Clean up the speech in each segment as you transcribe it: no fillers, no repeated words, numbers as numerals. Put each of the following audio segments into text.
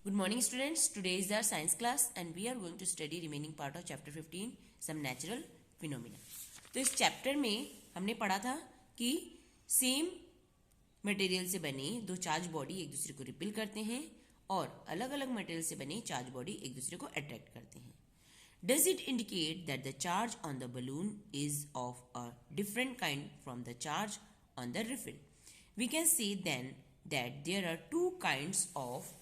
Good morning students. Today is our science class and we are going to study remaining part of chapter 15 some natural phenomena. तो इस chapter में हमने पढ़ा था कि same material से बने दो चार्ज बॉडी एक दूसरे को रिपेल करते हैं और अलग अलग मटेरियल से बने चार्ज बॉडी एक दूसरे को अट्रैक्ट करते हैं. Does it indicate that the charge on the balloon is of a different kind from the charge on the refill? We can say then that there are two kinds of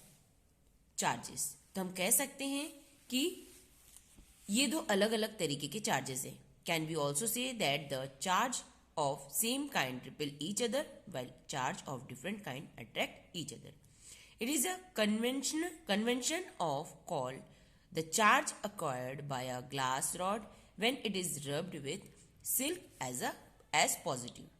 charges. तो हम कह सकते हैं कि ये दो अलग अलग तरीके के चार्जेस हैं. Can we also say that the charge of same kind repel each other while charge of different kind attract each other. It is a convention of called the charge acquired by a glass rod when it is rubbed with silk as positive.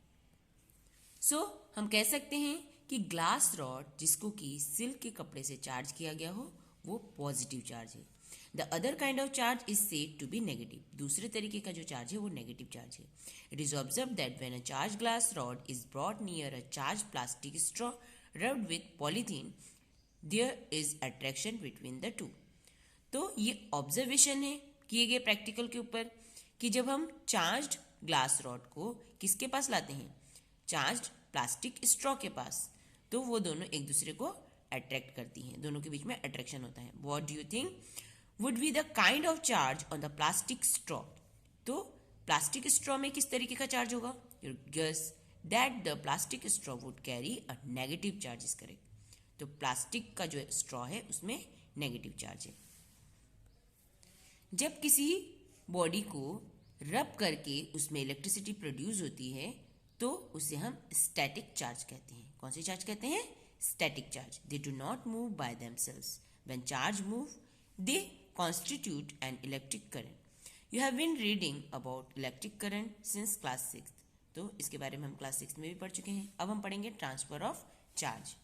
So हम कह सकते हैं कि glass rod जिसको कि silk के कपड़े से चार्ज किया गया हो वो पॉजिटिव चार्ज है. The other kind of charge is said to be negative. दूसरे तरीके का जो चार्ज है वो नेगेटिव चार्ज है. It is observe that when a charge glass rod is brought near a charge plastic straw rubbed with polythene there is attraction between the two. तो ये observation है किए गए प्रैक्टिकल के ऊपर कि जब हम चार्ज्ड ग्लास रॉड को किसके पास लाते हैं, चार्ज्ड प्लास्टिक स्ट्रॉ के पास, तो वो दोनों एक दूसरे को अट्रैक्ट करती हैं. दोनों के बीच में अट्रैक्शन होता है. What do you think would be the kind of charge on the plastic straw? तो प्लास्टिक स्ट्रॉ में किस तरीके का चार्ज होगा? You guess that the plastic straw would carry a negative charge. Is correct. तो plastic का जो straw है उसमें नेगेटिव चार्ज है. जब किसी बॉडी को रब करके उसमें इलेक्ट्रिसिटी प्रोड्यूस होती है तो उसे हम स्टैटिक चार्ज कहते हैं. कौन से चार्ज कहते हैं? Static charge. They do not move by themselves. When charge move they constitute an electric current. You have been reading about electric current since class 6. तो इसके बारे में हम क्लास 6 में भी पढ़ चुके हैं. अब हम पढ़ेंगे ट्रांसफर ऑफ चार्ज.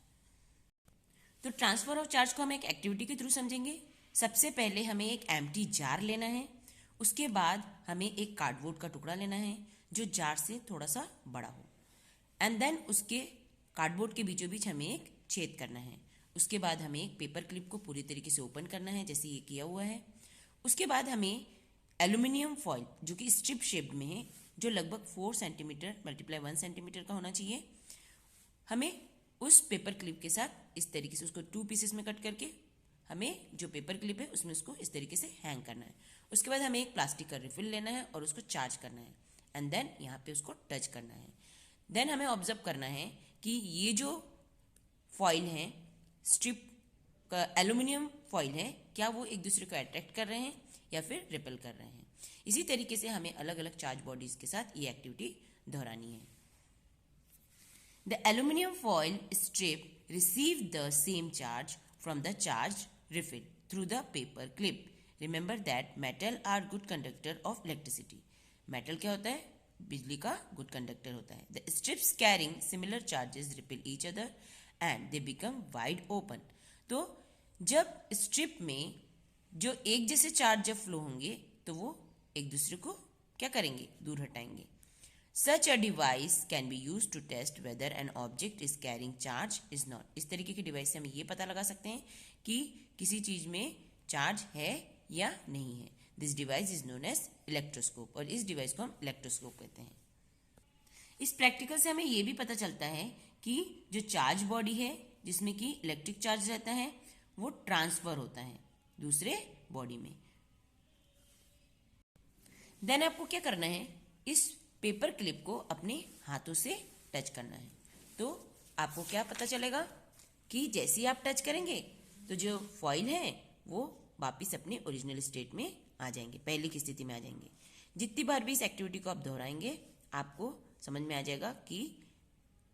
तो ट्रांसफर ऑफ चार्ज को हम एक एक्टिविटी के थ्रू समझेंगे. सबसे पहले हमें एक एम्प्टी जार लेना है. उसके बाद हमें एक कार्डबोर्ड का टुकड़ा लेना है जो जार से थोड़ा सा बड़ा हो. एंड देन उसके कार्डबोर्ड के बीचों बीच हमें एक छेद करना है. उसके बाद हमें एक पेपर क्लिप को पूरी तरीके से ओपन करना है जैसे ये किया हुआ है. उसके बाद हमें एल्यूमिनियम फॉइल जो कि स्ट्रिप शेप्ड में है, जो लगभग 4 सेंटीमीटर × 1 सेंटीमीटर का होना चाहिए, हमें उस पेपर क्लिप के साथ इस तरीके से उसको 2 पीसेस में कट करके हमें जो पेपर क्लिप है उसमें उसको इस तरीके से हैंग करना है. उसके बाद हमें एक प्लास्टिक का रिफिल लेना है और उसको चार्ज करना है एंड देन यहाँ पे उसको टच करना है. देन हमें ऑब्जर्व करना है कि ये जो फॉइल है, स्ट्रिप का एल्यूमिनियम फॉइल है, क्या वो एक दूसरे को अट्रैक्ट कर रहे हैं या फिर रिपेल कर रहे हैं. इसी तरीके से हमें अलग अलग चार्ज बॉडीज के साथ ये एक्टिविटी दोहरानी है. The aluminium foil strip receive the same charge from the charge refill through the paper clip. Remember that metal are good conductor of electricity. मेटल क्या होता है? बिजली का गुड कंडक्टर होता है. The strips carrying similar charges repel each other and they become wide open. तो जब स्ट्रिप में जो एक जैसे चार्ज जब फ्लो होंगे तो वो एक दूसरे को क्या करेंगे? दूर हटाएंगे. Such a device can be use to test whether an object is carrying charge is not. इस तरीके की डिवाइस से हम ये पता लगा सकते हैं कि किसी चीज में चार्ज है या नहीं है. This device is known as electroscope और इस डिवाइस को हम इलेक्ट्रोस्कोप कहते हैं. इस प्रैक्टिकल से हमें यह भी पता चलता है कि जो चार्ज बॉडी है जिसमें कि इलेक्ट्रिक चार्ज रहता है वो ट्रांसफर होता है दूसरे बॉडी में. देन आपको क्या करना है? इस पेपर क्लिप को अपने हाथों से टच करना है. तो आपको क्या पता चलेगा कि जैसे ही आप टच करेंगे तो जो फॉइल है वो वापिस अपने ओरिजिनल स्टेट में आ जाएंगे, पहले की स्थिति में आ जाएंगे. जितनी बार भी इस एक्टिविटी को आप दोहराएंगे आपको समझ में आ जाएगा कि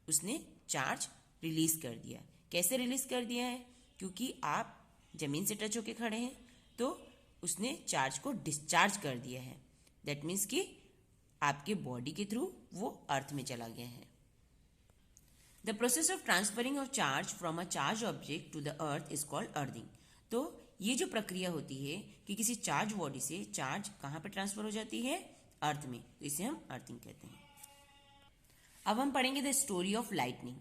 उसने चार्ज रिलीज कर दिया. कैसे रिलीज कर दिया है? क्योंकि आप जमीन से टच होके खड़े हैं तो उसने चार्ज को डिस्चार्ज कर दिया है. दैट मीन्स कि आपके बॉडी के थ्रू वो अर्थ में चला गया है. The process of transferring of charge from a charge object to the earth is called earthing. तो ये जो प्रक्रिया होती है कि किसी चार्ज बॉडी से चार्ज कहाँ पे ट्रांसफर हो जाती है? अर्थ में. तो इसे हम अर्थिंग कहते हैं. अब हम पढ़ेंगे the story of lightning.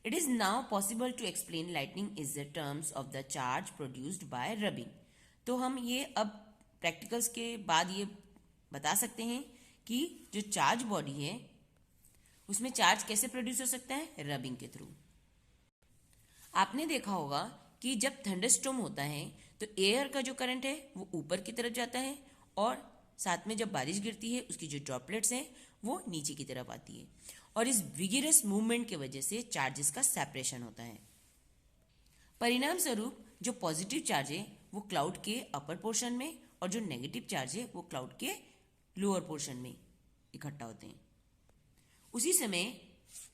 It is now possible to explain lightning in the terms of the charge produced by rubbing. तो हम ये अब प्रैक्टिकल्स के बाद ये बता सकते हैं कि जो चार्ज बॉडी है उसमें चार्ज कैसे प्रोड्यूस हो सकता है, रबिंग के थ्रू। आपने देखा होगा कि जब थंडरस्टॉर्म होता है तो एयर का जो करंट है वो ऊपर की तरफ जाता है और साथ में जब बारिश गिरती है उसकी जो ड्रॉपलेट्स हैं वो नीचे की तरफ आती है, और इस विगिरस मूवमेंट की वजह से चार्जेस का सेपरेशन होता है। परिणाम स्वरूप जो पॉजिटिव चार्ज है वो क्लाउड के अपर पोर्शन में और जो नेगेटिव चार्ज है वो क्लाउड के लोअर पोर्शन में इकट्ठा होते हैं। उसी समय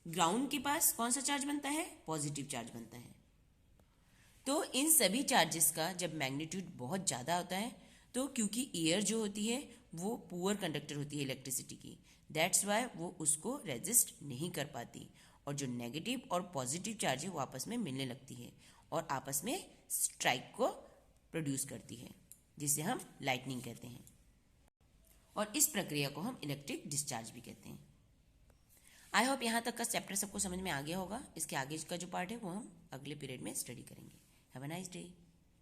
ग्राउंड के पास कौन सा चार्ज बनता है, पॉजिटिव चार्ज बनता है। तो इन सभी चार्जेस का जब मैग्नीट्यूड बहुत ज़्यादा होता है तो क्योंकि एयर जो होती है वो पुअर कंडक्टर होती है इलेक्ट्रिसिटी की, दैट्स वाई वो उसको रेजिस्ट नहीं कर पाती, और जो नेगेटिव और पॉजिटिव चार्ज है वो आपस में मिलने लगती है और आपस में स्ट्राइक को प्रोड्यूस करती है, जिसे हम लाइटनिंग कहते हैं, और इस प्रक्रिया को हम इलेक्ट्रिक डिस्चार्ज भी कहते हैं। आई होप यहाँ तक का चैप्टर सबको समझ में आ गया होगा। इसके आगे का जो पार्ट है वो हम अगले पीरियड में स्टडी करेंगे। Have a nice day.